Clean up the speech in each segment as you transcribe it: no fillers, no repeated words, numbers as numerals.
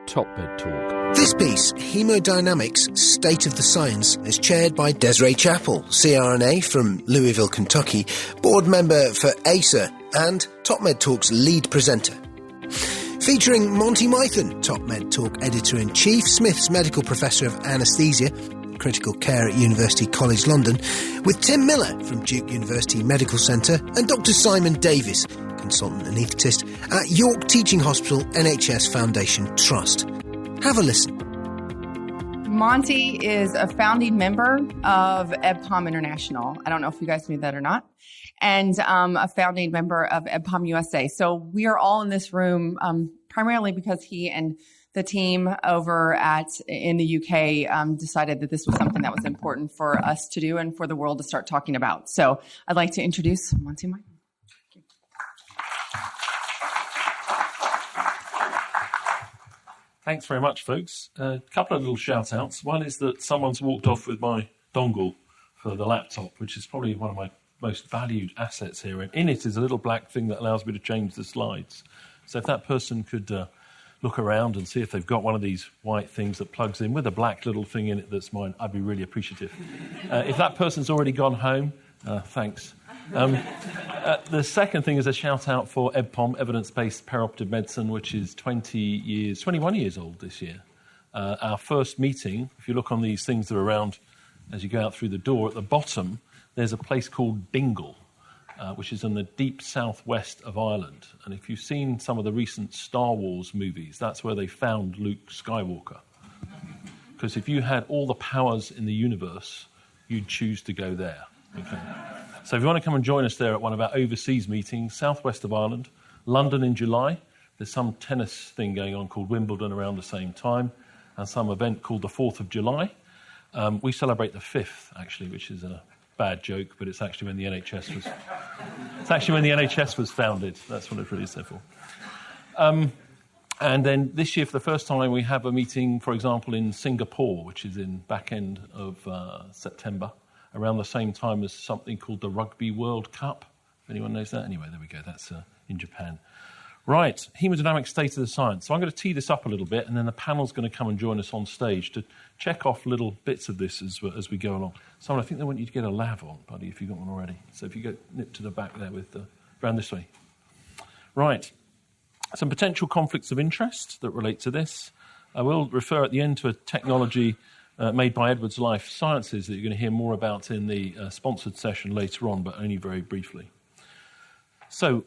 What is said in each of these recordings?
TopMedTalk. This piece, Hemodynamics, State of the Science, is chaired by Desiree Chappell, CRNA from Louisville, Kentucky, board member for ACER and TopMedTalk's lead presenter. Featuring Monty Mython, TopMedTalk editor-in-chief, Smith's medical professor of anaesthesia, critical care at University College London, with Tim Miller from Duke University Medical Centre and Dr Simon Davies, consultant anaesthetist at York Teaching Hospital NHS Foundation Trust. Have a listen. Monty is a founding member of EBPOM International. I don't know if you guys knew that or not. And a founding member of EBPOM USA. So we are all in this room primarily because he and the team over in the UK decided that this was something that was important for us to do and for the world to start talking about. So I'd like to introduce Monty Mython. Thanks very much, folks. A couple of little shout-outs. One is that someone's walked off with my dongle for the laptop, which is probably one of my most valued assets here. And in it is a little black thing that allows me to change the slides. So if that person could look around and see if they've got one of these white things that plugs in with a black little thing in it that's mine, I'd be really appreciative. If that person's already gone home, thanks. The second thing is a shout-out for EBPOM, Evidence-Based Perioperative Medicine, which is 21 years old this year. Our first meeting, if you look on these things that are around as you go out through the door, at the bottom, there's a place called Dingle, which is in the deep southwest of Ireland. And if you've seen some of the recent Star Wars movies, that's where they found Luke Skywalker. Because if you had all the powers in the universe, you'd choose to go there. Okay. So if you want to come and join us there at one of our overseas meetings, southwest of Ireland, London in July, there's some tennis thing going on called Wimbledon around the same time, and some event called the 4th of July. We celebrate the 5th, actually, which is a bad joke, but it's actually when the NHS was... It's actually when the NHS was founded. That's what it really stood for. And then this year, for the first time, we have a meeting, for example, in Singapore, which is in back end of September, around the same time as something called the Rugby World Cup. If anyone knows that. Anyway, there we go. That's in Japan. Right, hemodynamic state of the science. So I'm going to tee this up a little bit, and then the panel's going to come and join us on stage to check off little bits of this as we go along. Simon, I think they want you to get a lav on, buddy, if you've got one already. So if you go nip to the back there with round this way. Right, some potential conflicts of interest that relate to this. I will refer at the end to a technology made by Edwards Life Sciences that you're going to hear more about in the sponsored session later on, but only very briefly. So,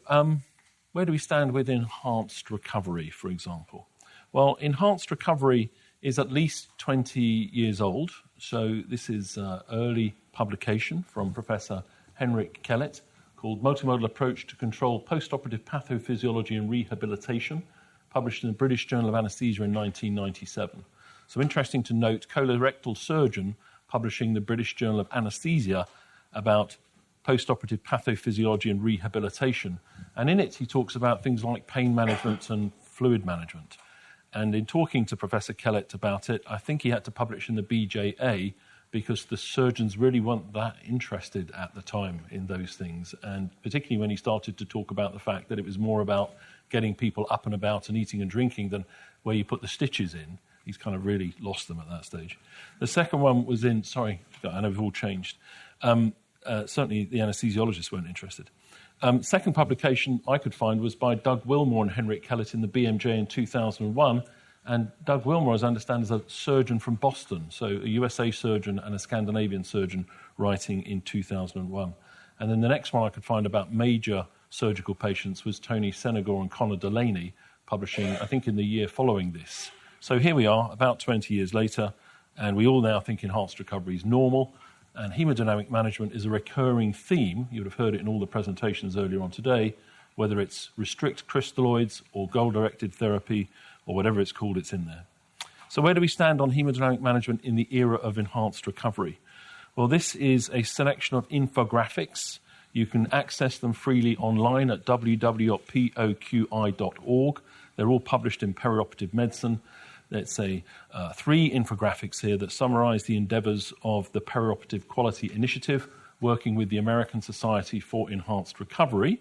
where do we stand with enhanced recovery, for example? Well, enhanced recovery is at least 20 years old. So this is early publication from Professor Henrik Kellett called Multimodal Approach to Control Postoperative Pathophysiology and Rehabilitation, published in the British Journal of Anaesthesia in 1997. So interesting to note, colorectal surgeon publishing the British Journal of Anaesthesia about postoperative pathophysiology and rehabilitation. And in it, he talks about things like pain management and fluid management. And in talking to Professor Kellett about it, I think he had to publish in the BJA because the surgeons really weren't that interested at the time in those things. And particularly when he started to talk about the fact that it was more about getting people up and about and eating and drinking than where you put the stitches in. He's kind of really lost them at that stage. The second one was in, sorry, I know we've all changed. Certainly the anaesthesiologists weren't interested. Second publication I could find was by Doug Wilmore and Henrik Kellett in the BMJ in 2001. And Doug Wilmore, as I understand, is a surgeon from Boston, so a USA surgeon and a Scandinavian surgeon writing in 2001. And then the next one I could find about major surgical patients was Tony Senegor and Connor Delaney, publishing, I think, in the year following this. So here we are, about 20 years later, and we all now think enhanced recovery is normal, and hemodynamic management is a recurring theme. You would have heard it in all the presentations earlier on today, whether it's restrict crystalloids or goal-directed therapy or whatever it's called, it's in there. So where do we stand on hemodynamic management in the era of enhanced recovery? Well, this is a selection of infographics. You can access them freely online at www.poqi.org. They're all published in Perioperative Medicine. Let's say 3 infographics here that summarize the endeavors of the Perioperative Quality Initiative, working with the American Society for Enhanced Recovery.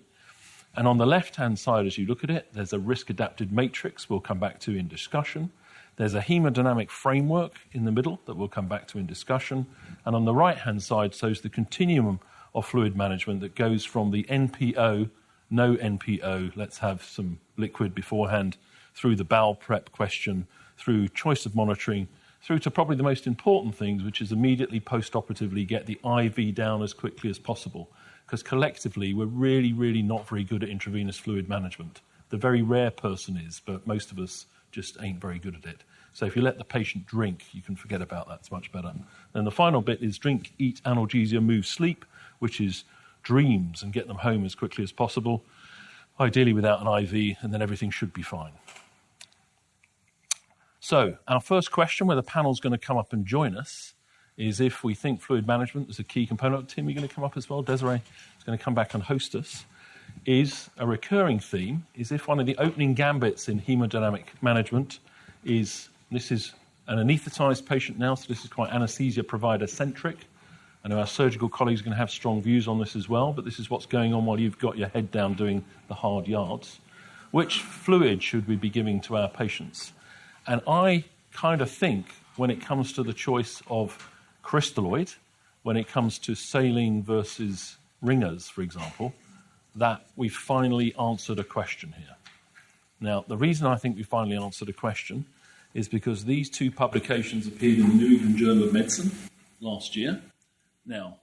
And on the left-hand side, as you look at it, there's a risk-adapted matrix we'll come back to in discussion. There's a hemodynamic framework in the middle that we'll come back to in discussion. And on the right-hand side shows the continuum of fluid management that goes from the NPO, no NPO, let's have some liquid beforehand, through the bowel prep question, through choice of monitoring, through to probably the most important things, which is immediately post-operatively get the IV down as quickly as possible. Because collectively, we're really, really not very good at intravenous fluid management. The very rare person is, but most of us just ain't very good at it. So if you let the patient drink, you can forget about that. It's much better. Then the final bit is drink, eat, analgesia, move, sleep, which is dreams and get them home as quickly as possible, ideally without an IV, and then everything should be fine. So our first question, where the panel's going to come up and join us, is if we think fluid management is a key component. Tim, you're going to come up as well. Desiree is going to come back and host us. Is a recurring theme, is if one of the opening gambits in hemodynamic management is, this is an anaesthetised patient now, so this is quite anaesthesia provider-centric. I know our surgical colleagues are going to have strong views on this as well, but this is what's going on while you've got your head down doing the hard yards. Which fluid should we be giving to our patients? And I kind of think when it comes to the choice of crystalloid, when it comes to saline versus ringers, for example, that we've finally answered a question here. Now, the reason I think we finally answered a question is because these two publications appeared in the New England Journal of Medicine last year. Now,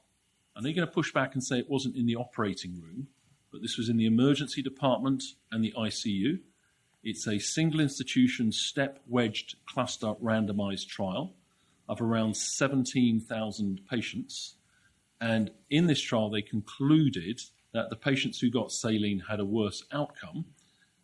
I know you're going to push back and say it wasn't in the operating room, but this was in the emergency department and the ICU. It's a single institution step-wedged cluster randomized trial of around 17,000 patients. And in this trial, they concluded that the patients who got saline had a worse outcome.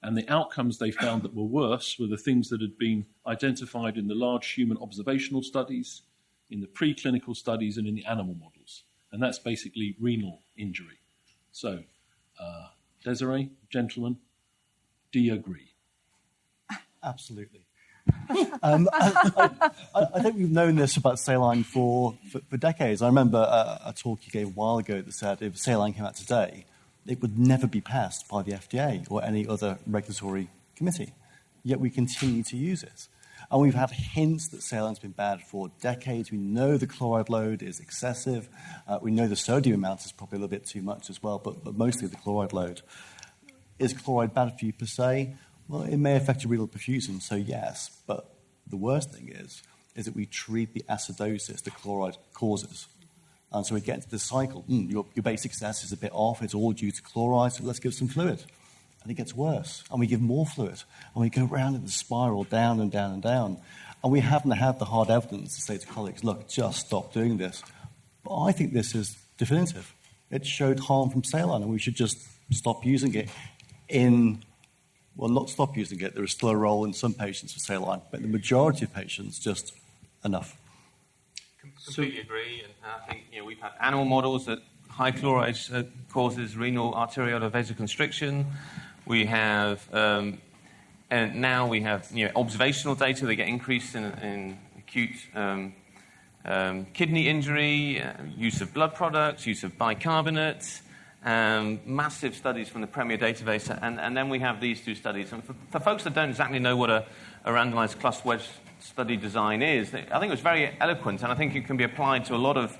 And the outcomes they found that were worse were the things that had been identified in the large human observational studies, in the preclinical studies, and in the animal models. And that's basically renal injury. So, Desiree, gentlemen, do you agree? Absolutely. I think we've known this about saline for decades. I remember a talk you gave a while ago that said if saline came out today, it would never be passed by the FDA or any other regulatory committee. Yet we continue to use it. And we've had hints that saline's been bad for decades. We know the chloride load is excessive. We know the sodium amount is probably a little bit too much as well, but mostly the chloride load. Is chloride bad for you per se? Well, it may affect your renal perfusion, so yes. But the worst thing is that we treat the acidosis the chloride causes. And so we get into this cycle. Your basic success is a bit off. It's all due to chloride, so let's give some fluid. And it gets worse. And we give more fluid. And we go round in the spiral, down and down and down. And we haven't had the hard evidence to say to colleagues, look, just stop doing this. But I think this is definitive. It showed harm from saline, and we should just stop using it well, not stop using it. There is still a role in some patients for saline, but the majority of patients, just enough. Completely agree. And I think we've had animal models that high chloride causes renal arteriolar vasoconstriction. We have, and now we have observational data that get increased in acute kidney injury, use of blood products, use of bicarbonate. Massive studies from the Premier database, and then we have these two studies. And for folks that don't exactly know what a randomized cluster wedge study design is, I think it was very eloquent, and I think it can be applied to a lot of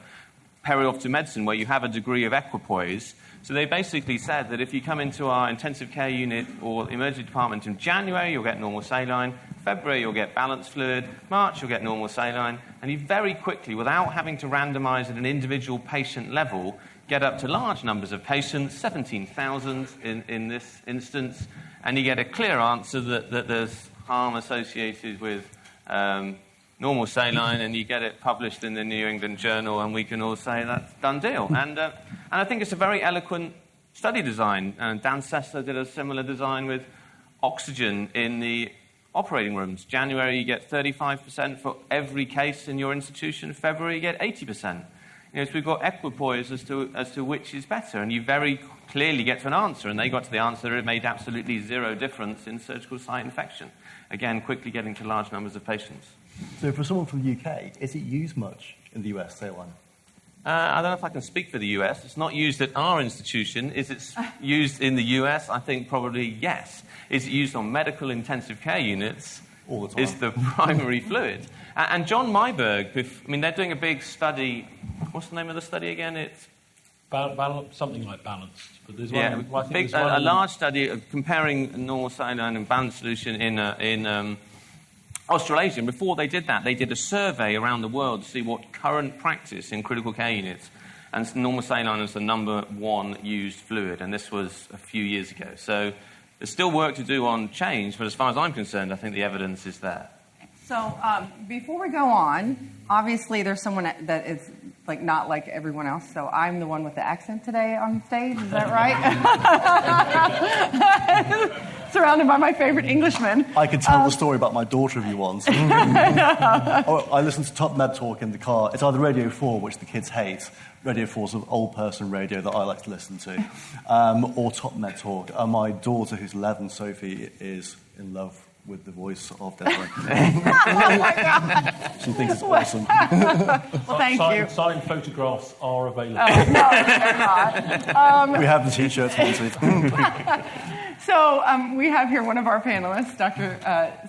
perioperative medicine where you have a degree of equipoise. So they basically said that if you come into our intensive care unit or emergency department in January, you'll get normal saline. February, you'll get balanced fluid. March, you'll get normal saline. And you very quickly, without having to randomize at an individual patient level, get up to large numbers of patients, 17,000 in this instance, and you get a clear answer that there's harm associated with normal saline, and you get it published in the New England Journal, and we can all say that's done deal. And I think it's a very eloquent study design. And Dan Sessler did a similar design with oxygen in the operating rooms. January, you get 35% for every case in your institution. February, you get 80%. So we've got equipoise as to which is better, and you very clearly get to an answer, and they got to the answer that it made absolutely zero difference in surgical site infection. Again, quickly getting to large numbers of patients. So for someone from the UK, is it used much in the US, saline? I don't know if I can speak for the US. It's not used at our institution. Is it used in the US? I think probably yes. Is it used on medical intensive care units? All the time. is the primary fluid. And John Myberg, they're doing a big study. What's the name of the study again? It's something like balanced. But there's a large study of comparing normal saline and balanced solution in Australasia. And before they did that, they did a survey around the world to see what current practice in critical care units. And normal saline is the number one used fluid. And this was a few years ago. So there's still work to do on change. But as far as I'm concerned, I think the evidence is there. So before we go on, obviously there's someone that is not like everyone else. So I'm the one with the accent today on stage. Is that right? Surrounded by my favorite Englishmen. I could tell the story about my daughter if you want. I listen to TopMedTalk in the car. It's either Radio 4, which the kids hate. Radio 4 is an old person radio that I like to listen to, or TopMedTalk. And my daughter, who's 11, Sophie, is in love with the voice of Desiree. Oh my God. She thinks it's awesome. Well, thank you. Signed photographs are available. No, they're not. We have the T-shirts, Monty. So we have here one of our panelists, Dr.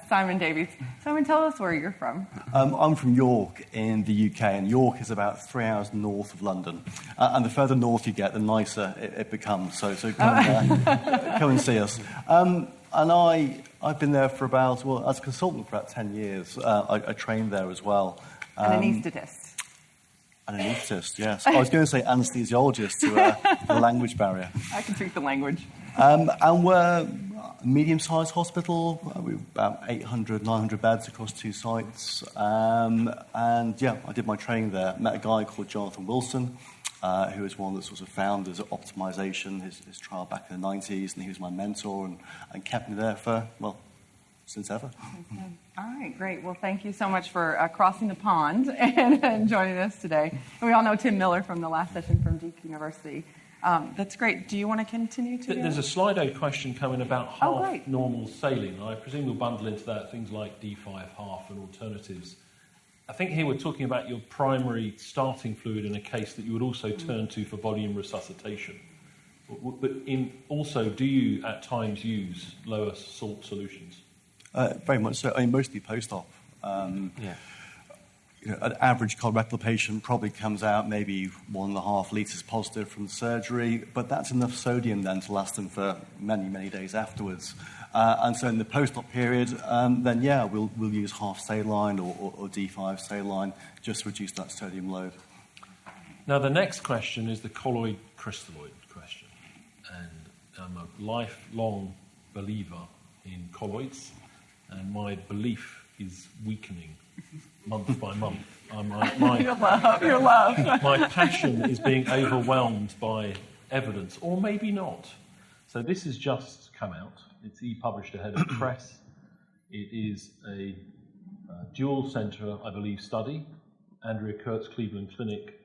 Simon Davies. Simon, tell us where you're from. I'm from York in the UK, and York is about 3 hours north of London. And the further north you get, the nicer it becomes. So come and see us. And I've been there for as a consultant for about 10 years. I trained there as well. An anaesthetist. An anaesthetist, yes. I was going to say anesthesiologist to the language barrier. I can speak the language. And we're a medium-sized hospital. We've about 800, 900 beds across 2 sites. I did my training there. Met a guy called Jonathan Wilson, who was one of the sort of founders of optimization, his trial back in the 90s, and he was my mentor and kept me there for, since ever. All right, great. Well, thank you so much for crossing the pond and joining us today. And we all know Tim Miller from the last session from Duke University. That's great. Do you want to continue to? There's a Slido question coming about half normal saline. I presume we'll bundle into that things like D5 half and alternatives. I think here we're talking about your primary starting fluid in a case that you would also turn to for volume resuscitation. But also, do you at times use lower salt solutions? Very much so. I mean, mostly post-op. An average colorectal patient probably comes out maybe 1.5 litres positive from the surgery, but that's enough sodium then to last them for many, many days afterwards. And so in the post-op period, we'll use half saline or D5 saline just to reduce that sodium load. Now, the next question is the colloid crystalloid question. And I'm a lifelong believer in colloids, and my belief is weakening month by month. Your love. My passion is being overwhelmed by evidence, or maybe not. So this has just come out. It's e-published ahead of press. It is a dual centre, I believe, study. Andrea Kurtz, Cleveland Clinic,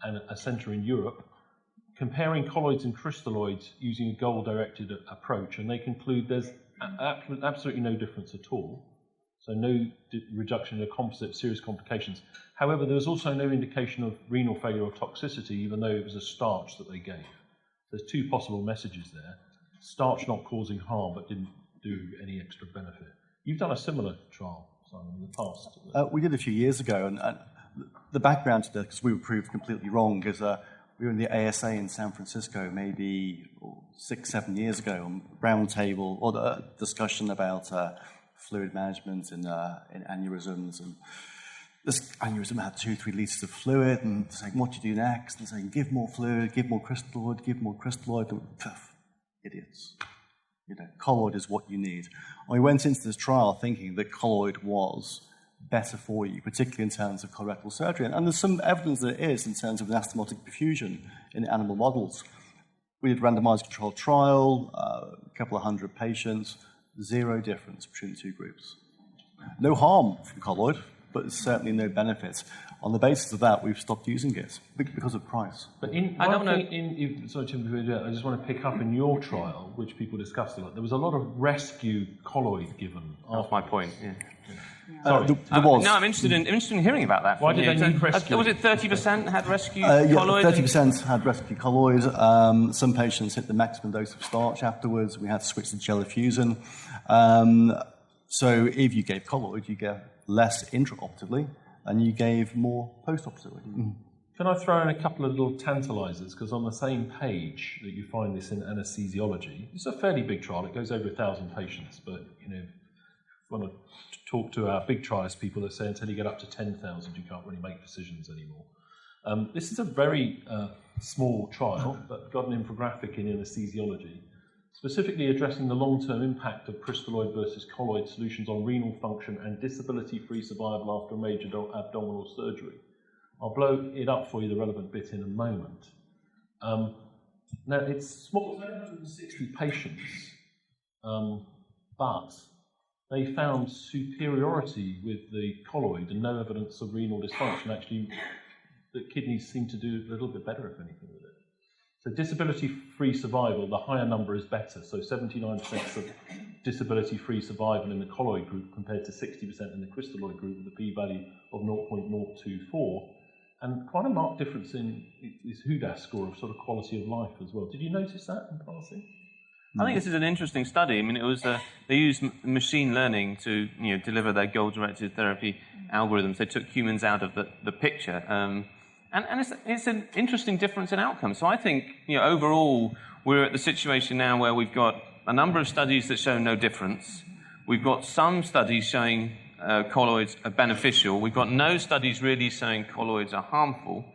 and a centre in Europe, comparing colloids and crystalloids using a goal-directed approach, and they conclude there's absolutely no difference at all. So no reduction in a composite of serious complications. However, there was also no indication of renal failure or toxicity, even though it was a starch that they gave. There's 2 possible messages there. Starch not causing harm, but didn't do any extra benefit. You've done a similar trial, Simon, in the past. We did a few years ago, and the background to this, because we were proved completely wrong, is we were in the ASA in San Francisco maybe 6-7 years ago, on round table, or the discussion about fluid management in aneurysms, and this aneurysm had 2-3 litres of fluid, and saying, what do you do next? And saying, give more fluid, give more crystalloid. Idiots. Colloid is what you need. And we went into this trial thinking that colloid was better for you, particularly in terms of colorectal surgery. And there's some evidence that it is in terms of anastomotic perfusion in animal models. We did a randomized controlled trial, a couple of 100 patients, 0 difference between the 2 groups. No harm from colloid, but certainly no benefit. On the basis of that, we've stopped using it because of price. But sorry, Tim, I just want to pick up in your trial, which people discussed a lot. There was a lot of rescue colloid given. That's my point. Yeah. Sorry. There was. No, I'm interested in hearing about that. Why did they need rescue? Was it 30% had rescue colloid? 30% had rescue colloid. Some patients hit the maximum dose of starch afterwards. We had to switch to gelifusin. So if you gave colloid, you get less intraoperatively, and you gave more postoperatively. Can I throw in a couple of little tantalizers? Because on the same page that you find this in anesthesiology, it's a fairly big trial. It goes over 1,000 patients, but if you want to talk to our big trials people that say until you get up to 10,000, you can't really make decisions anymore. This is a very small trial, but got an infographic in anesthesiology, specifically addressing the long-term impact of crystalloid versus colloid solutions on renal function and disability-free survival after a major abdominal surgery. I'll blow it up for you, the relevant bit, in a moment. Now, it's small, 160 patients, but they found superiority with the colloid and no evidence of renal dysfunction. Actually, the kidneys seem to do a little bit better, if anything, with it. So disability-free survival, the higher number is better. So 79% of disability-free survival in the colloid group compared to 60% in the crystalloid group with a p-value of 0.024. And quite a marked difference in this HUDAS score of sort of quality of life as well. Did you notice that in passing? I think this is an interesting study. I mean, it was they used machine learning to deliver their goal-directed therapy algorithms. They took humans out of the picture, and it's an interesting difference in outcomes. So I think overall we're at the situation now where we've got a number of studies that show no difference. We've got some studies showing colloids are beneficial. We've got no studies really showing colloids are harmful.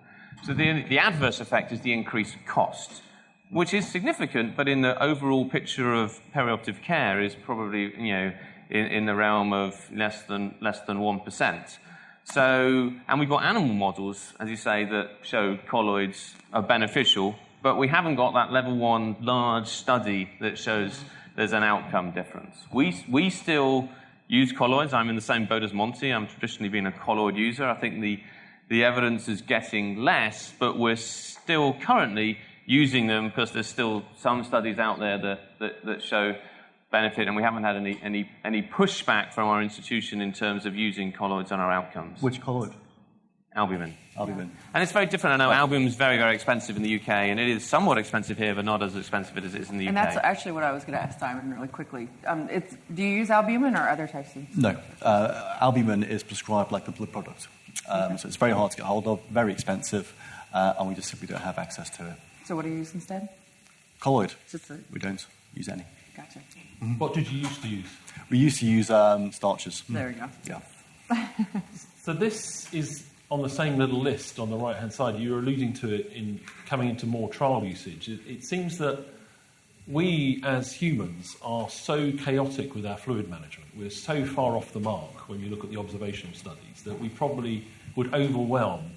So the adverse effect is the increased cost, which is significant, but in the overall picture of perioperative care is probably in the realm of less than 1%. So, and we've got animal models, as you say, that show colloids are beneficial, but we haven't got that level 1 large study that shows there's an outcome difference. We still use colloids. I'm in the same boat as Monty. I'm traditionally been a colloid user. I think the evidence is getting less, but we're still currently using them because there's still some studies out there that show benefit, and we haven't had any pushback from our institution in terms of using colloids on our outcomes. Which colloid? Albumin. Albumin. And it's very different. I know albumin is very, very expensive in the UK, and it is somewhat expensive here, but not as expensive as it is in the UK. And that's actually what I was going to ask Simon really quickly. Do you use albumin or other types of? No. Albumin is prescribed like a blood product. So it's very hard to get hold of, very expensive, and we just simply don't have access to it. So what do you use instead? Colloid. We don't use any. Gotcha. Mm-hmm. What did you used to use? We used to use starches. There we go. Yeah. So this is on the same little list on the right-hand side. You were alluding to it in coming into more trial usage. It seems that we as humans are so chaotic with our fluid management. We're so far off the mark when you look at the observational studies that we probably would overwhelm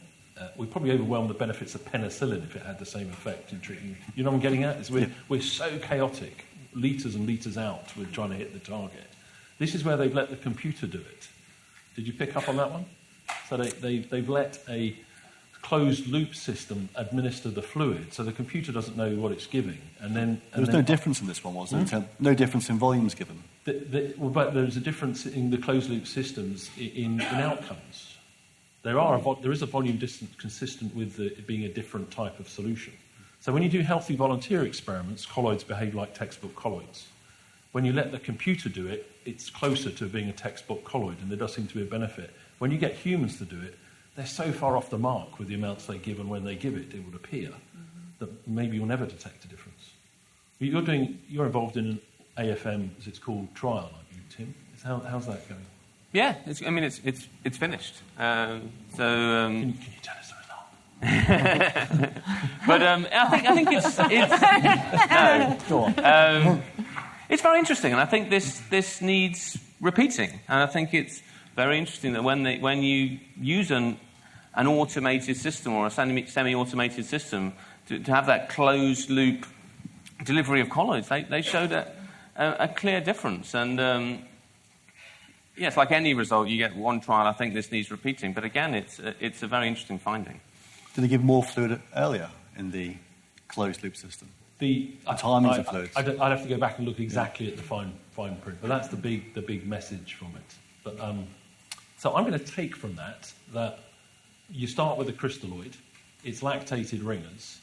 the benefits of penicillin if it had the same effect in treating. You know what I'm getting at? We're so chaotic, litres and litres out with trying to hit the target. This is where they've let the computer do it. Did you pick up on that one? So they've let a closed-loop system administer the fluid, so the computer doesn't know what it's giving. There was no difference in this one, was there? No difference in volumes given? But there's a difference in the closed-loop systems in outcomes. There is a volume distance consistent with it being a different type of solution. So when you do healthy volunteer experiments, colloids behave like textbook colloids. When you let the computer do it, it's closer to being a textbook colloid, and there does seem to be a benefit. When you get humans to do it, they're so far off the mark with the amounts they give and when they give it, it would appear that maybe you'll never detect a difference. You're involved in an AFM, as it's called, trial, aren't you, Tim? How's that going? Yeah, it's finished. Can you tell us the result? But I think it's no. Go on. It's very interesting, and I think this needs repeating. And I think it's very interesting that when you use an automated system or a semi-automated system to have that closed-loop delivery of colloids, they showed a clear difference. And yes, like any result, you get one trial. I think this needs repeating. But again, it's a very interesting finding. Did they give more fluid earlier in the closed-loop system? The timings of fluids. I'd have to go back and look exactly at the fine print, but that's the big message from it. But so I'm going to take from that you start with a crystalloid, it's lactated ringers,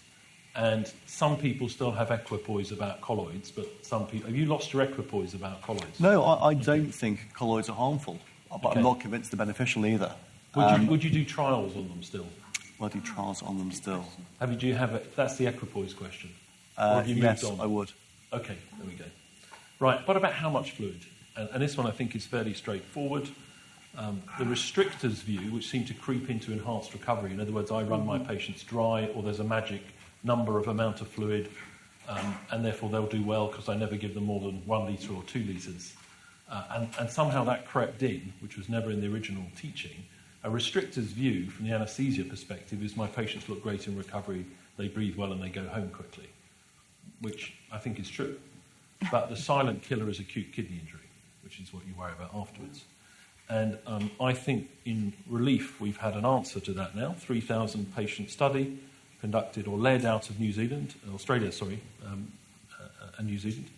And some people still have equipoise about colloids, but some people... Have you lost your equipoise about colloids? No, I don't think colloids are harmful, but Okay. I'm not convinced they're beneficial either. Would you do trials on them still? Will I do trials on them still? Do you have it? That's the equipoise question. Or have you Yes, moved on? I would. Okay, there we go. Right, what about how much fluid? And this one I think is fairly straightforward. The restrictors view, which seem to creep into enhanced recovery, in other words, I run my patients dry, or there's a magic number of amount of fluid, and therefore they'll do well because I never give them more than 1 litre or 2 litres. And somehow that crept in, which was never in the original teaching. A restrictor's view from the anaesthesia perspective is my patients look great in recovery, they breathe well and they go home quickly, which I think is true. But the silent killer is acute kidney injury, which is what you worry about afterwards. And I think in relief we've had an answer to that now. 3,000 patient study conducted or led out of Australia, and New Zealand.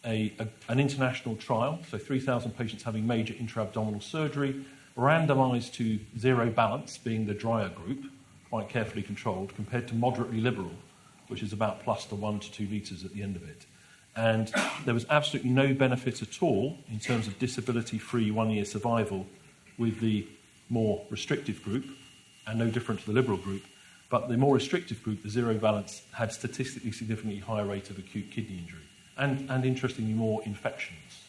An international trial, so 3,000 patients having major intra-abdominal surgery, randomised to zero balance, being the drier group, quite carefully controlled, compared to moderately liberal, which is about plus to 1 to 2 litres at the end of it. And there was absolutely no benefit at all in terms of disability-free 1-year survival with the more restrictive group, and no different to the liberal group. But the more restrictive group, the zero balance, had statistically significantly higher rate of acute kidney injury, and interestingly more infections.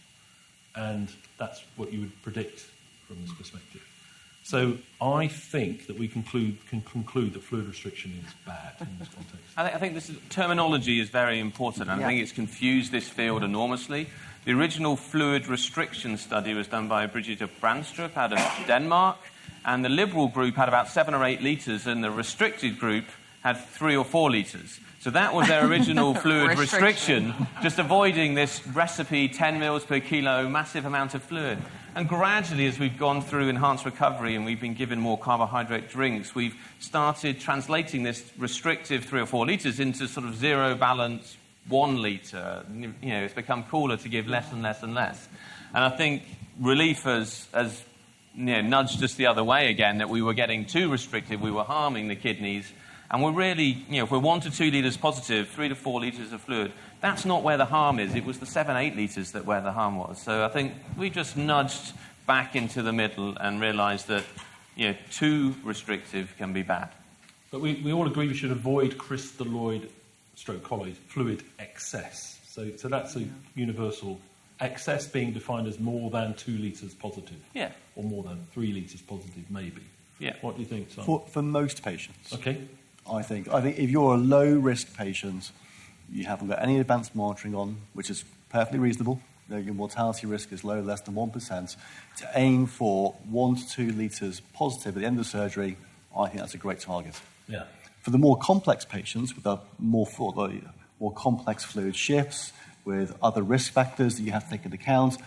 And that's what you would predict from this perspective. So I think that we can conclude that fluid restriction is bad in this context. I think this terminology is very important, and I think it's confused this field enormously. The original fluid restriction study was done by Brigitte Brandstrup out of Denmark, and the liberal group had about 7 or 8 litres, and the restricted group had 3 or 4 litres. So that was their original fluid restriction, just avoiding this recipe, 10 mils per kilo, massive amount of fluid. And gradually, as we've gone through enhanced recovery and we've been given more carbohydrate drinks, we've started translating this restrictive 3 or 4 litres into sort of zero balance 1 litre. You know, it's become cooler to give less and less and less. And I think relief has nudged us the other way again, that we were getting too restrictive, we were harming the kidneys. And we're really, if we're 1 to 2 litres positive, 3 to 4 litres of fluid, that's not where the harm is. It was the 7, 8 litres that where the harm was. So I think we just nudged back into the middle and realised that, too restrictive can be bad. But we all agree we should avoid crystalloid colloid fluid excess. So that's a universal. Excess being defined as more than 2 litres positive. Yeah. Or more than 3 litres positive, maybe. Yeah. What do you think, Simon? For most patients. Okay. I think if you're a low-risk patient, you haven't got any advanced monitoring on, which is perfectly reasonable. Your mortality risk is low, less than 1%. To aim for 1 to 2 litres positive at the end of surgery, I think that's a great target. Yeah. For the more complex patients with more complex fluid shifts, with other risk factors that you have to take into account,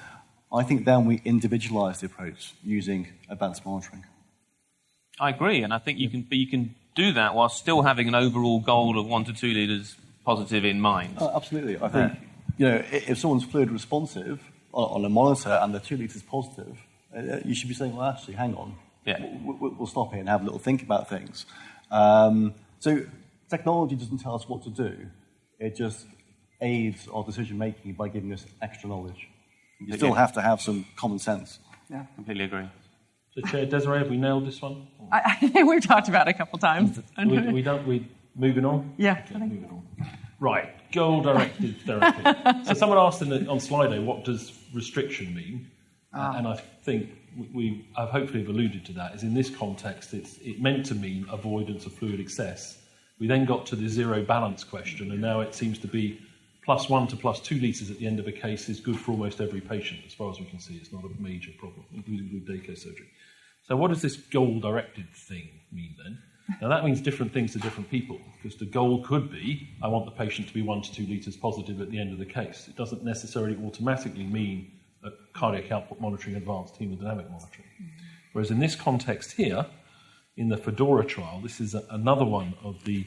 I think then we individualise the approach using advanced monitoring. I agree, and I think you can do that while still having an overall goal of 1 to 2 litres positive in mind. Absolutely. I think if someone's fluid responsive on a monitor and they're 2 litres positive, you should be saying, well, actually, hang on. Yeah. We'll stop here and have a little think about things. So technology doesn't tell us what to do. It just aids our decision-making by giving us extra knowledge. You still have to have some common sense. Yeah, completely agree. So, Chair Desiree, have we nailed this one? I think we've talked about it a couple times. We moving on? Yeah. Okay, moving on. Right, goal-directed therapy. So someone asked on Slido, what does restriction mean? And I think I've hopefully alluded to that, is in this context, it meant to mean avoidance of fluid excess. We then got to the zero balance question, and now it seems to be +1 to +2 litres at the end of a case is good for almost every patient, as far as we can see. It's not a major problem, including with Dako surgery. So what does this goal-directed thing mean then? Now that means different things to different people, because the goal could be, I want the patient to be 1 to 2 litres positive at the end of the case. It doesn't necessarily automatically mean cardiac output monitoring, advanced hemodynamic monitoring. Whereas in this context here, in the Fedora trial, this is another one of the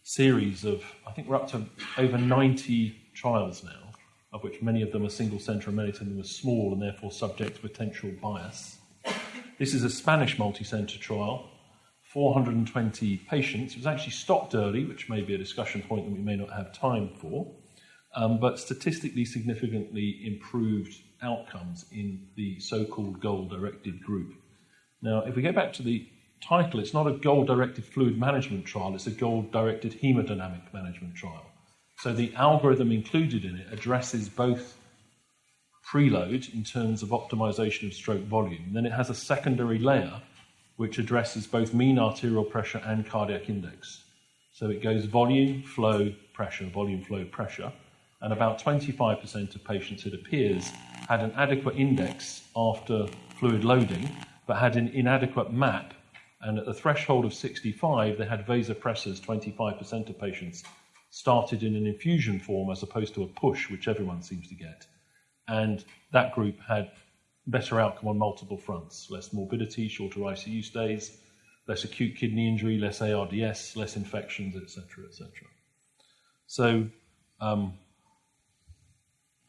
series of, I think we're up to over 90 trials now, of which many of them are single centre and many of them are small and therefore subject to potential bias. This is a Spanish multi-centre trial, 420 patients. It was actually stopped early, which may be a discussion point that we may not have time for, but statistically significantly improved outcomes in the so-called goal-directed group. Now, if we go back to the title, it's not a goal-directed fluid management trial, it's a goal-directed hemodynamic management trial. So the algorithm included in it addresses both preload in terms of optimization of stroke volume. Then it has a secondary layer which addresses both mean arterial pressure and cardiac index. So it goes volume, flow, pressure, volume, flow, pressure. And about 25% of patients, it appears, had an adequate index after fluid loading, but had an inadequate MAP. And at the threshold of 65, they had vasopressors. 25% of patients started in an infusion form as opposed to a push, which everyone seems to get. And that group had better outcome on multiple fronts: less morbidity, shorter ICU stays, less acute kidney injury, less ARDS, less infections, etc., etc. So,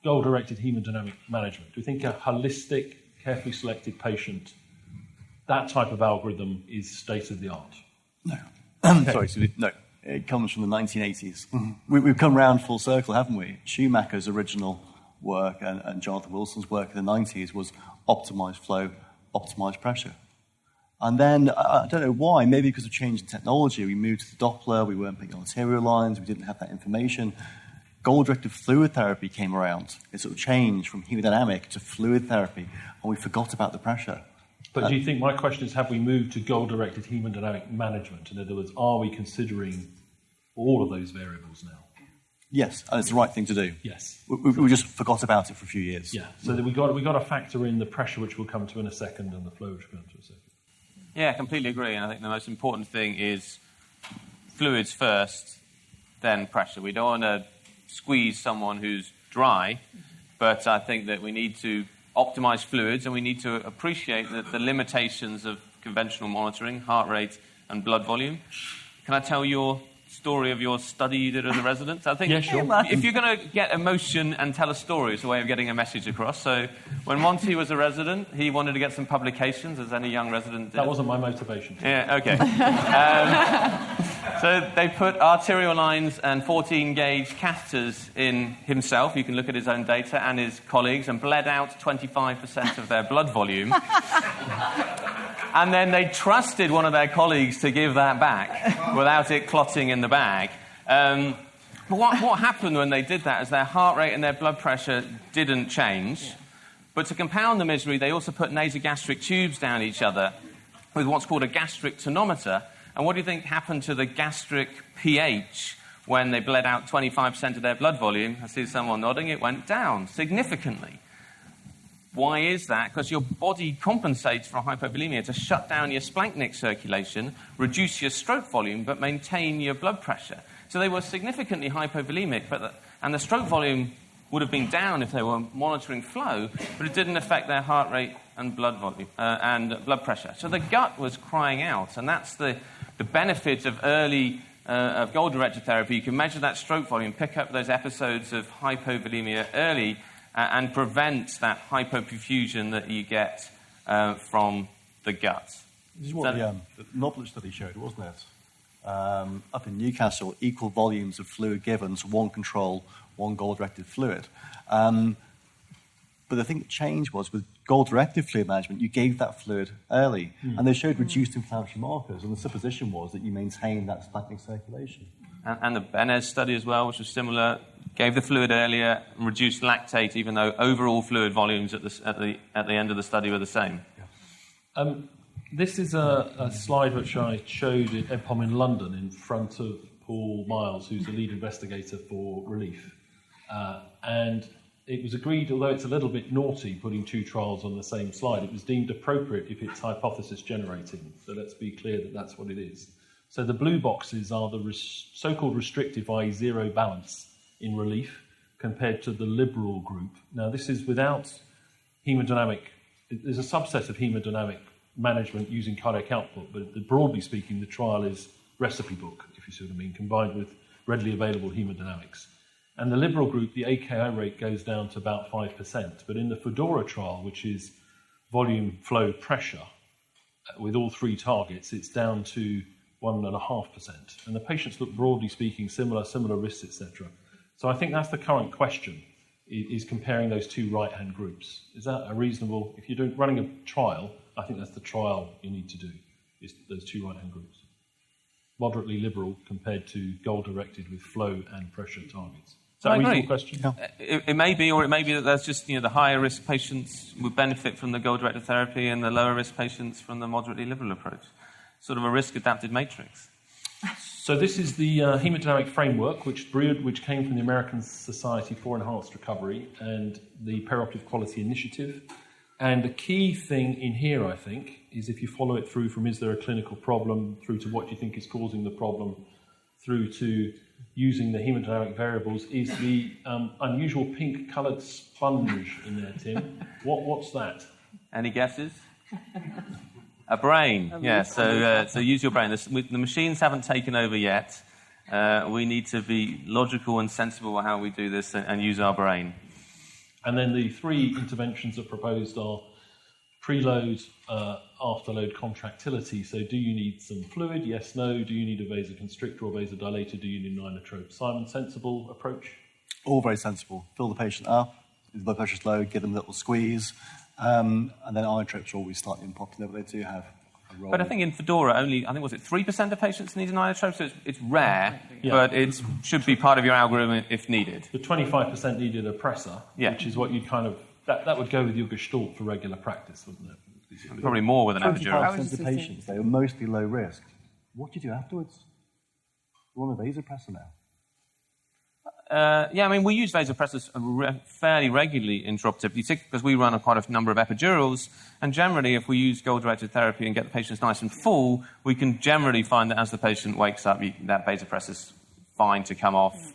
goal-directed hemodynamic management. Do you think a holistic, carefully selected patient, that type of algorithm is state-of-the-art? No. Sorry, no. It comes from the 1980s. We've come round full circle, haven't we? Schumacher's original work and Jonathan Wilson's work in the 90s was optimized flow, optimized pressure. And then, I don't know why, maybe because of change in technology, we moved to the Doppler, we weren't picking arterial lines, we didn't have that information. Goal-directed fluid therapy came around. It sort of changed from hemodynamic to fluid therapy, and we forgot about the pressure. But do you think, my question is, have we moved to goal-directed hemodynamic management? In other words, are we considering all of those variables now? Yes, and it's the right thing to do. Yes. We just forgot about it for a few years. Yeah, so we've got to factor in the pressure, which we'll come to in a second, and the flow, which we'll come to in a second. Yeah, I completely agree. And I think the most important thing is fluids first, then pressure. We don't want to squeeze someone who's dry, but I think that we need to optimize fluids, and we need to appreciate the limitations of conventional monitoring, heart rate and blood volume. Can I tell your story of your study you did as a resident? I think if you're going to get emotion and tell a story, it's a way of getting a message across. So when Monty was a resident, he wanted to get some publications, as any young resident did. That wasn't my motivation. Yeah, okay. So they put arterial lines and 14-gauge catheters in himself. You can look at his own data, and his colleagues, and bled out 25% of their blood volume. And then they trusted one of their colleagues to give that back without it clotting in the bag. But what happened when they did that is their heart rate and their blood pressure didn't change. But to compound the misery, they also put nasogastric tubes down each other with what's called a gastric tonometer. And what do you think happened to the gastric pH when they bled out 25% of their blood volume? I see someone nodding. It went down significantly. Why is that? Because your body compensates for hypovolemia to shut down your splanchnic circulation, reduce your stroke volume, but maintain your blood pressure. So they were significantly hypovolemic, and the stroke volume would have been down if they were monitoring flow, but it didn't affect their heart rate and blood volume and blood pressure. So the gut was crying out, and that's the benefit of early of goal-directed therapy. You can measure that stroke volume, pick up those episodes of hypovolemia early, and prevent that hypoperfusion that you get from the gut. This is what the Knoblet study showed, wasn't it? Up in Newcastle, equal volumes of fluid given, so one control, one goal-directed fluid. But the thing that changed was with goal-directed fluid management, you gave that fluid early, and they showed reduced inflammatory markers, and the supposition was that you maintained that splanchnic circulation. And the Benez study as well, which was similar, gave the fluid earlier, and reduced lactate, even though overall fluid volumes at the end of the study were the same. Yeah. This is a slide which I showed at EBPOM in London in front of Paul Miles, who's the lead investigator for Relief. And it was agreed, although it's a little bit naughty putting two trials on the same slide, it was deemed appropriate if it's hypothesis generating. So let's be clear that that's what it is. So the blue boxes are the so-called restrictive, i.e. zero balance in Relief, compared to the liberal group. Now, this is without hemodynamic. There's a subset of hemodynamic management using cardiac output, but broadly speaking, the trial is recipe book, if you see what I mean, combined with readily available hemodynamics. And the liberal group, the AKI rate goes down to about 5%. But in the Fedora trial, which is volume, flow, pressure, with all three targets, it's down to 1.5%. And the patients look, broadly speaking, similar risks, etc. So I think that's the current question, is comparing those two right-hand groups. Is that a reasonable, if you're running a trial, I think that's the trial you need to do, is those two right-hand groups. Moderately liberal compared to goal-directed with flow and pressure targets. Is that a reasonable question? No. It may be, or it may be that there's just, the higher risk patients would benefit from the goal-directed therapy and the lower risk patients from the moderately liberal approach. Sort of a risk-adapted matrix. So this is the Hemodynamic Framework, which came from the American Society for Enhanced Recovery and the Perioperative Quality Initiative. And the key thing in here, I think, is if you follow it through from is there a clinical problem, through to what you think is causing the problem, through to using the hemodynamic variables, is the unusual pink-coloured sponge in there, Tim. What's that? Any guesses? A brain, yeah. So use your brain. The machines haven't taken over yet. We need to be logical and sensible with how we do this and use our brain. And then the three interventions that are proposed are preload, afterload contractility. So do you need some fluid? Yes, no. Do you need a vasoconstrictor or vasodilator? Do you need an inotrope? Simon, sensible approach? All very sensible. Fill the patient up, if the blood pressure's low, give them a little squeeze. And then inotropes are always slightly unpopular, but they do have a role. But I think in Fedora, was it 3% of patients need an inotrope? So it's rare, Yeah. but it should be part of your algorithm if needed. The 25% needed a pressor, Yeah. which is what you'd that would go with your gestalt for regular practice, wouldn't it? Probably more with an epidural. 25% of patients, they were mostly low risk. What do you do afterwards? You want a vasopressor now? We use vasopressors fairly regularly intraoperatively because we run quite a number of epidurals, and generally if we use goal-directed therapy and get the patients nice and full, we can generally find that as the patient wakes up, that vasopressor's fine to come off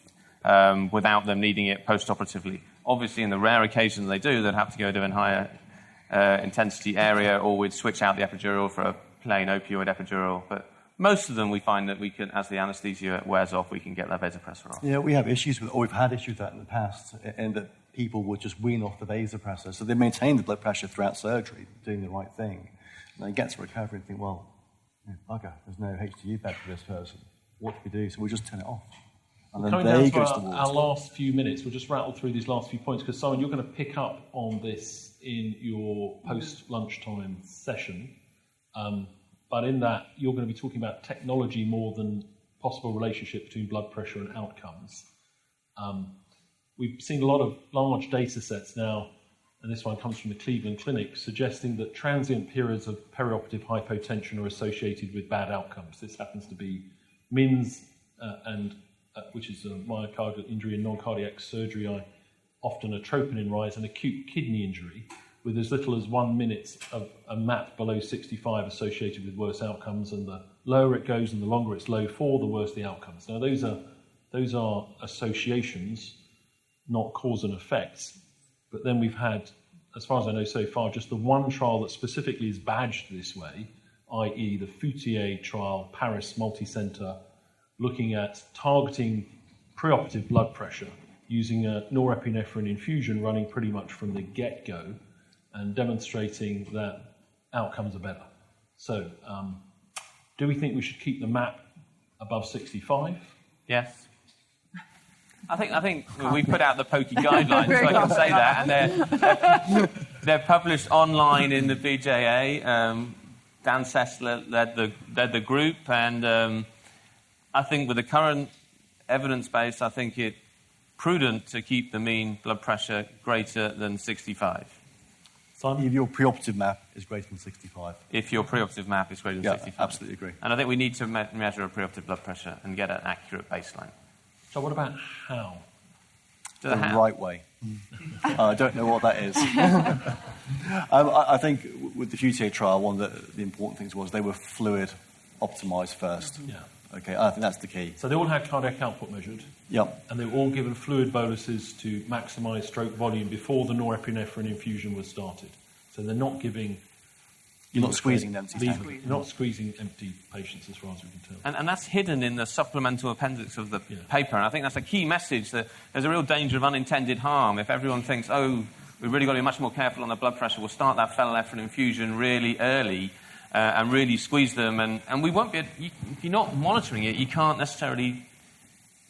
without them needing it post-operatively. Obviously, in the rare occasions they do, they'd have to go to a higher intensity area, or we'd switch out the epidural for a plain opioid epidural, but most of them we find that we can, as the anaesthesia wears off, we can get that vasopressor off. Yeah, we have issues with, or we've had issues with that in the past, in that people would just wean off the vasopressor. So they maintain the blood pressure throughout surgery, doing the right thing. And they get to recovery and think, well, bugger, there's no HDU bed for this person. What do we do? So we just turn it off. And then Coming they down goes to to our last few minutes, we'll just rattle through these last few points, because Simon, you're going to pick up on this in your post-lunchtime session. But in that, you're going to be talking about technology more than possible relationship between blood pressure and outcomes. We've seen a lot of large data sets now, and this one comes from the Cleveland Clinic, suggesting that transient periods of perioperative hypotension are associated with bad outcomes. This happens to be MINS, which is a myocardial injury and non-cardiac surgery, often a troponin rise, and acute kidney injury, with as little as 1 minute of a MAP below 65 associated with worse outcomes, and the lower it goes and the longer it's low for, the worse the outcomes. Now, those are associations, not cause and effects. But then we've had, as far as I know so far, just the one trial that specifically is badged this way, i.e. the Foutier trial, Paris multi-centre, looking at targeting preoperative blood pressure using a norepinephrine infusion running pretty much from the get-go, and demonstrating that outcomes are better. So, do we think we should keep the MAP above 65? Yes. I think we put out the pokey guidelines, so I can say that, and they're published online in the BJA. Dan Sessler led the group, and I think with the current evidence base, I think it's prudent to keep the mean blood pressure greater than 65. Simon? If your preoperative MAP is greater than 65. If your preoperative MAP is greater than 65. Absolutely agree. And I think we need to measure a preoperative blood pressure and get an accurate baseline. So what about how? The right way. I don't know what that is. I think with the Foutier trial, one of the important things was they were fluid optimized first. Yeah. Okay, I think that's the key. So they all had cardiac output measured. Yep. And they were all given fluid boluses to maximise stroke volume before the norepinephrine infusion was started. So they're not giving... You're not squeezing empty tank. You're not squeezing empty patients, as far as we can tell. And that's hidden in the supplemental appendix of the paper. And I think that's a key message, that there's a real danger of unintended harm. If everyone thinks, we've really got to be much more careful on the blood pressure, we'll start that phenylephrine infusion really early, and really squeeze them. And we won't be, if you're not monitoring it, you can't necessarily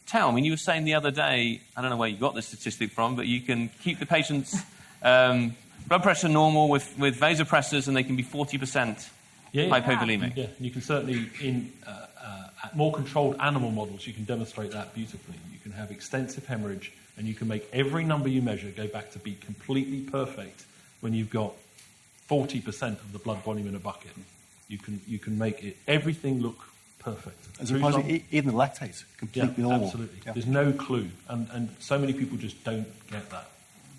tell. I mean, you were saying the other day, I don't know where you got this statistic from, but you can keep the patient's blood pressure normal with vasopressors, and they can be 40% hypovolemic. Yeah, you can certainly, in more controlled animal models, you can demonstrate that beautifully. You can have extensive hemorrhage, and you can make every number you measure go back to be completely perfect when you've got 40% of the blood volume in a bucket. You can make it everything look perfect. As opposed to even the lactate, completely normal. Absolutely. Yeah. There's no clue, and so many people just don't get that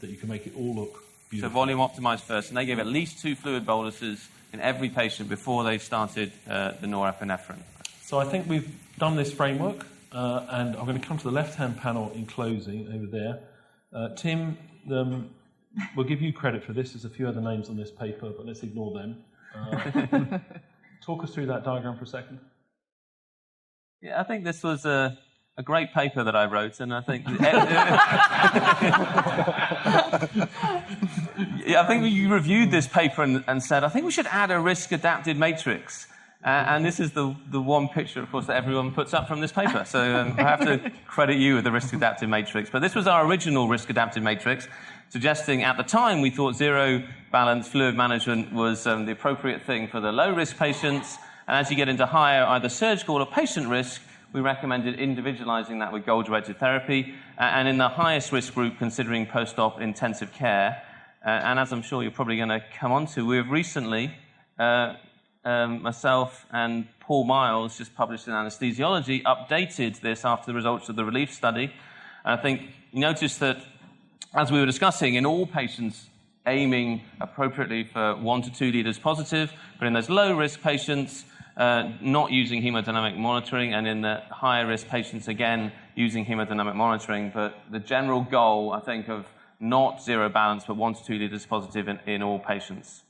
you can make it all look beautiful. So volume optimized first, and they gave at least 2 fluid boluses in every patient before they started the norepinephrine. So I think we've done this framework, and I'm going to come to the left-hand panel in closing over there. Tim, we'll give you credit for this. There's a few other names on this paper, but let's ignore them. Talk us through that diagram for a second. Yeah, I think this was a great paper that I wrote, and I think I think you reviewed this paper and said, I think we should add a risk-adapted matrix. And this is the one picture, of course, that everyone puts up from this paper. So I have to credit you with the risk-adapted matrix. But this was our original risk-adapted matrix, suggesting at the time we thought zero balance fluid management was the appropriate thing for the low-risk patients. And as you get into higher either surgical or patient risk, we recommended individualizing that with goal-directed therapy. And in the highest risk group, considering post-op intensive care. And as I'm sure you're probably going to come on to, we have recently, myself and Paul Miles, just published in Anesthesiology, updated this after the results of the RELIEF study. And I think you noticed that, as we were discussing, in all patients aiming appropriately for 1 to 2 liters positive, but in those low-risk patients, not using hemodynamic monitoring, and in the higher-risk patients, again, using hemodynamic monitoring. But the general goal, I think, of not zero balance, but 1 to 2 liters positive in all patients.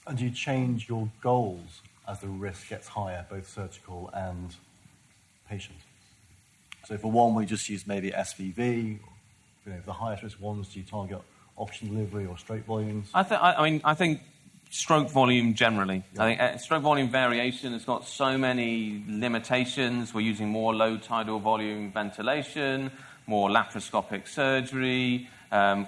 And do you change your goals as the risk gets higher, both surgical and patient? So for one, we just use maybe SVV. The highest risk ones, do you target oxygen delivery or stroke volumes? I think stroke volume generally. Yeah. I think stroke volume variation has got so many limitations. We're using more low tidal volume ventilation, more laparoscopic surgery,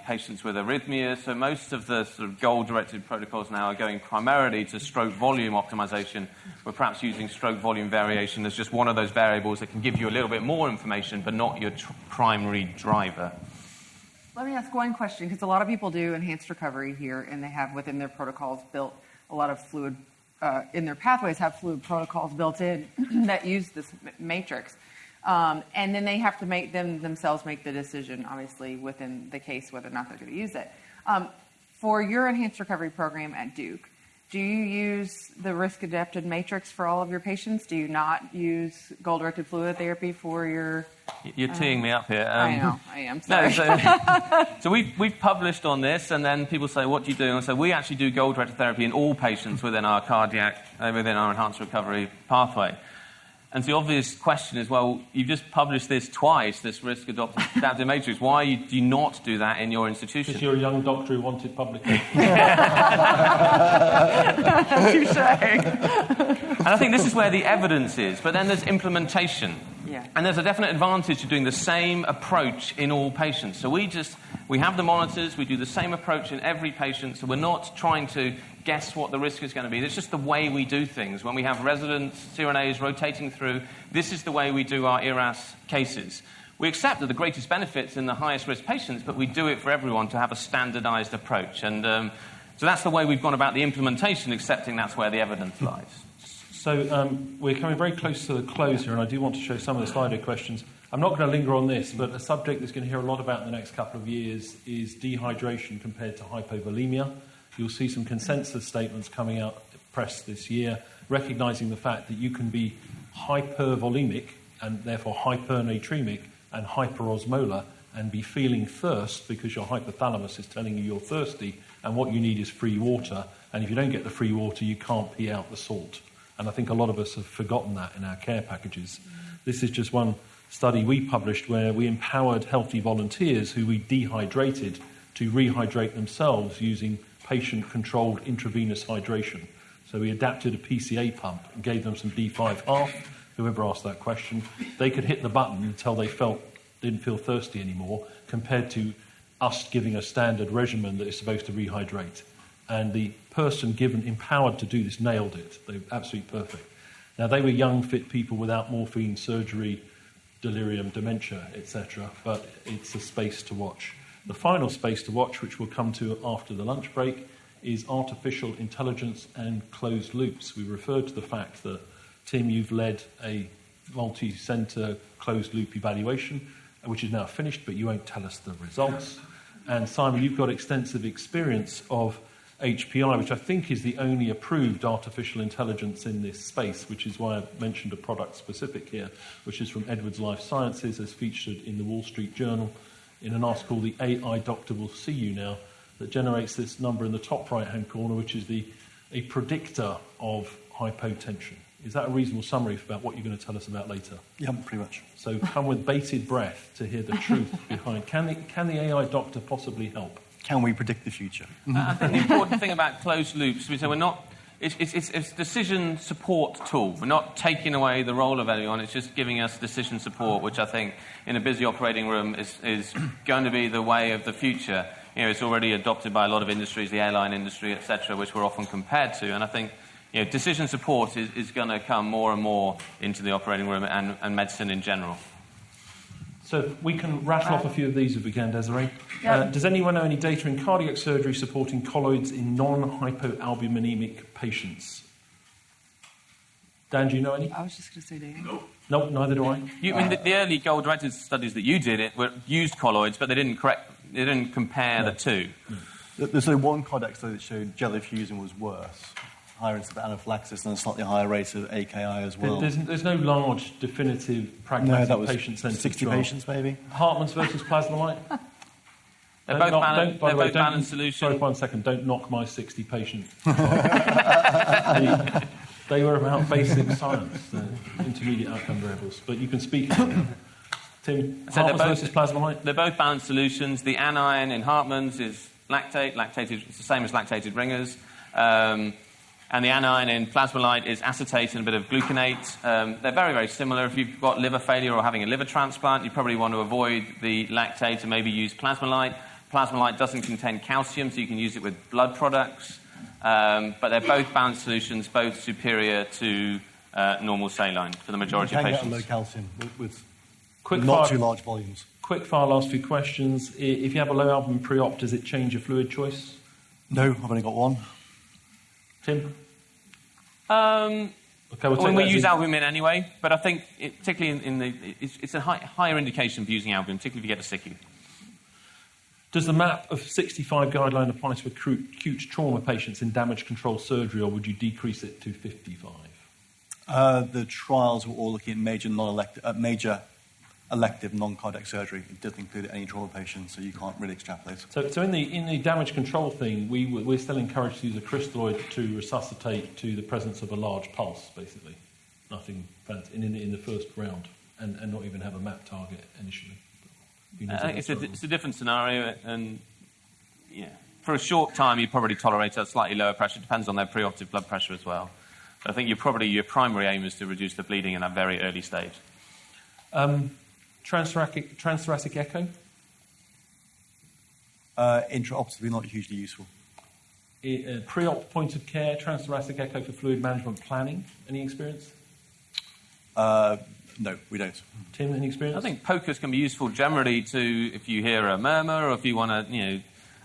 patients with arrhythmia. So most of the sort of goal-directed protocols now are going primarily to stroke volume optimization. We're perhaps using stroke volume variation as just one of those variables that can give you a little bit more information, but not your primary driver. Let me ask one question, because a lot of people do enhanced recovery here, and they have within their protocols built a lot of fluid, in their pathways have fluid protocols built in that use this matrix. And then they have to themselves make the decision, obviously, within the case, whether or not they're going to use it. For your enhanced recovery program at Duke, do you use the risk-adapted matrix for all of your patients? Do you not use goal-directed fluid therapy for your... You're teeing me up here. I know, I am. Sorry. No, so we've published on this, and then people say, what do you do? And so we actually do goal-directed therapy in all patients within our within our enhanced recovery pathway. And the obvious question is, well, you've just published this twice, this risk-adapted matrix. Why do you not do that in your institution? Because you're a young doctor who wanted publication. Touche. And I think this is where the evidence is. But then there's implementation. Yeah. And there's a definite advantage to doing the same approach in all patients. So we have the monitors, we do the same approach in every patient, so we're not trying to guess what the risk is going to be. It's just the way we do things. When we have residents, CRNAs rotating through, this is the way we do our ERAS cases. We accept that the greatest benefits in the highest risk patients, but we do it for everyone to have a standardized approach. And so that's the way we've gone about the implementation, accepting that's where the evidence lies. So we're coming very close to the close here, and I do want to show some of the Slido questions. I'm not going to linger on this, but a subject that's going to hear a lot about in the next couple of years is dehydration compared to hypovolemia. You'll see some consensus statements coming out press this year, recognizing the fact that you can be hypervolemic and therefore hypernatremic and hyperosmolar and be feeling thirst because your hypothalamus is telling you you're thirsty and what you need is free water. And if you don't get the free water, you can't pee out the salt. And I think a lot of us have forgotten that in our care packages. This is just one study we published where we empowered healthy volunteers who we dehydrated to rehydrate themselves using patient-controlled intravenous hydration. So we adapted a PCA pump and gave them some D5 whoever asked that question. They could hit the button until they didn't feel thirsty anymore, compared to us giving a standard regimen that is supposed to rehydrate. And the person empowered to do this nailed it. They were absolutely perfect. Now, they were young, fit people without morphine, surgery, delirium, dementia, etc. But it's a space to watch. The final space to watch, which we'll come to after the lunch break, is artificial intelligence and closed loops. We referred to the fact that, Tim, you've led a multi-centre closed loop evaluation, which is now finished, but you won't tell us the results. And Simon, you've got extensive experience of HPI, which I think is the only approved artificial intelligence in this space, which is why I've mentioned a product specific here, which is from Edwards Life Sciences, as featured in the Wall Street Journal in an article, The AI Doctor Will See You Now, that generates this number in the top right-hand corner, which is a predictor of hypotension. Is that a reasonable summary about what you're going to tell us about later? Yeah, pretty much. So come with bated breath to hear the truth behind. Can the AI doctor possibly help? Can we predict the future? I think the important thing about closed loops is it's a decision support tool. We're not taking away the role of anyone, it's just giving us decision support, which I think in a busy operating room is going to be the way of the future. You know, it's already adopted by a lot of industries, the airline industry, etc., which we're often compared to. And I think decision support is going to come more and more into the operating room and medicine in general. So we can rattle off a few of these if we can, Desiree. Yeah. Does anyone know any data in cardiac surgery supporting colloids in non-hypoalbuminemic patients? Dan, do you know any? I was just going to say Dan. No, neither do I. You mean the early goal-directed studies that you did used colloids, but they didn't compare the two. There's only one cardiac study that showed jelly fusion was worse, higher incidence of anaphylaxis and a slightly higher rate of AKI as well. There's no large, definitive, pragmatic patient-centered 60 trial. patients, maybe. Hartmann's versus Plasmolite? They're both balanced solutions. Sorry, 1 second. Don't knock my 60 patient. They were about basic science, intermediate outcome variables. But you can speak on them. Tim, So Hartmann's versus Plasmolite? They're both balanced solutions. The anion in Hartmann's is lactate. It's the same as lactated ringers. And the anion in Plasmolite is acetate and a bit of gluconate. They're very, very similar. If you've got liver failure or having a liver transplant, you probably want to avoid the lactate and maybe use Plasmolite. Plasmolite doesn't contain calcium, so you can use it with blood products. But they're both balanced solutions, both superior to normal saline for the majority of patients. You can get a low calcium with too large volumes. Quick fire, last few questions. If you have a low albumin pre-op, does it change your fluid choice? No, I've only got one. Tim? We use albumin anyway, but I think, particularly it's a higher indication for using albumin, particularly if you get a SICU. Does the MAP of 65 guideline apply to acute trauma patients in damage control surgery, or would you decrease it to 55? The trials were all looking at major elective non-cardiac surgery. It doesn't include any trauma patients, so you can't really extrapolate. So in the damage control thing, we're still encouraged to use a crystalloid to resuscitate to the presence of a large pulse, basically. Nothing fancy in the first round, and not even have a MAP target initially. It's a different scenario, and for a short time you probably tolerate a slightly lower pressure. It depends on their preoperative blood pressure as well. But I think your primary aim is to reduce the bleeding in that very early stage. Transthoracic echo? Intraoperatively, not hugely useful. Pre-op point of care, transthoracic echo for fluid management planning. Any experience? No, we don't. Tim, any experience? I think POCUS can be useful generally if you hear a murmur or if you want to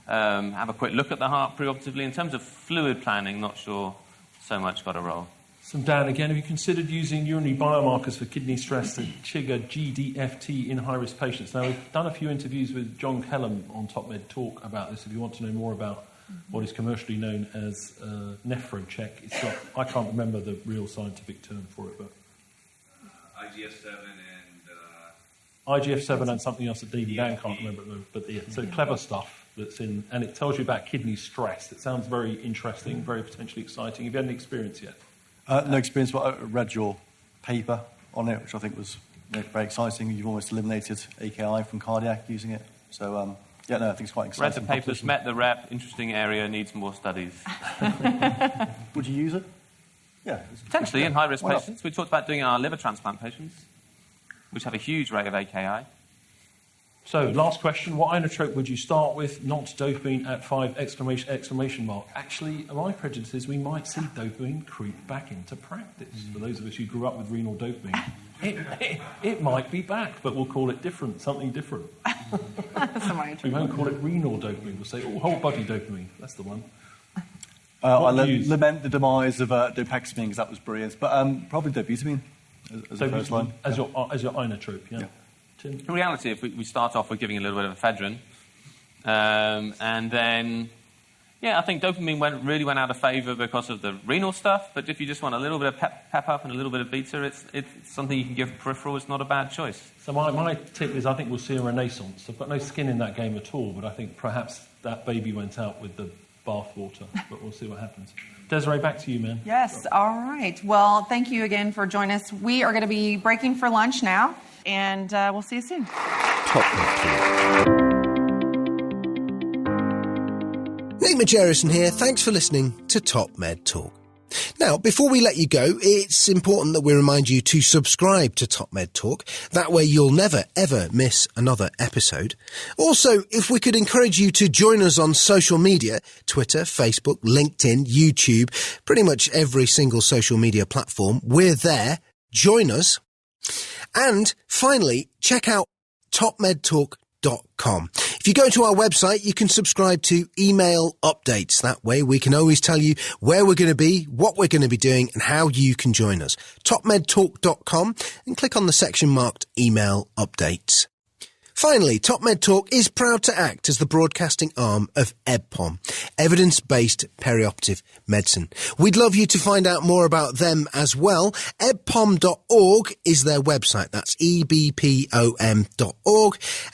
have a quick look at the heart preoperatively. In terms of fluid planning, not sure so much got a role. So Dan, again, have you considered using urinary biomarkers for kidney stress to trigger GDFT in high-risk patients? Now, we've done a few interviews with John Kellum on TopMedTalk about this. If you want to know more about what is commercially known as nephrocheck, I can't remember the real scientific term for it, but IGF-7 IGF-7 and something else that Dean Dan can't remember at the moment. But so clever stuff that's in, and it tells you about kidney stress. It sounds very interesting, very potentially exciting. Have you had any experience yet? No experience, but I read your paper on it, which I think was very exciting. You've almost eliminated AKI from cardiac using it. So, I think it's quite exciting. Read the papers, met the rep, interesting area, needs more studies. Would you use it? Yeah. Potentially in high-risk Why not? patients. We talked about doing it in our liver transplant patients, which have a huge rate of AKI. So, last question. What inotrope would you start with? Not dopamine at 5 exclamation mark. Actually, my prejudice is we might see dopamine creep back into practice. For those of us who grew up with renal dopamine, it might be back, but we'll call it different, something different. We won't call it renal dopamine. We'll say, whole body dopamine. That's the one. I lament the demise of dopexamine because that was brilliant. But probably dobutamine as a first line. As your inotrope, yeah. Tim? In reality, if we start off with giving a little bit of ephedrine, and then, I think dopamine really went out of favour because of the renal stuff, but if you just want a little bit of pep up and a little bit of beta, it's something you can give peripheral. It's not a bad choice. So my tip is I think we'll see a renaissance. I've got no skin in that game at all, but I think perhaps that baby went out with the bath water, but we'll see what happens. Desiree, back to you, man. Yes, all right. Well, thank you again for joining us. We are going to be breaking for lunch now, and we'll see you soon. Nick Majerison here. Thanks for listening to Top Med Talk. Now, before we let you go, it's important that we remind you to subscribe to Top Med Talk. That way you'll never, ever miss another episode. Also, if we could encourage you to join us on social media, Twitter, Facebook, LinkedIn, YouTube, pretty much every single social media platform, we're there. Join us. And finally, check out TopMedTalk.com. If you go to our website, you can subscribe to email updates. That way we can always tell you where we're going to be, what we're going to be doing, and how you can join us. TopMedTalk.com, and click on the section marked email updates. Finally, Top Med Talk is proud to act as the broadcasting arm of EBPOM, Evidence-Based Perioperative Medicine. We'd love you to find out more about them as well. ebpom.org is their website. That's ebpom.org.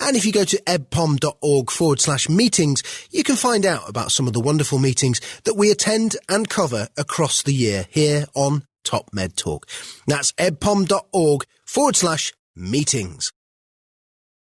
And if you go to ebpom.org/meetings, you can find out about some of the wonderful meetings that we attend and cover across the year here on Top Med Talk. That's ebpom.org/meetings.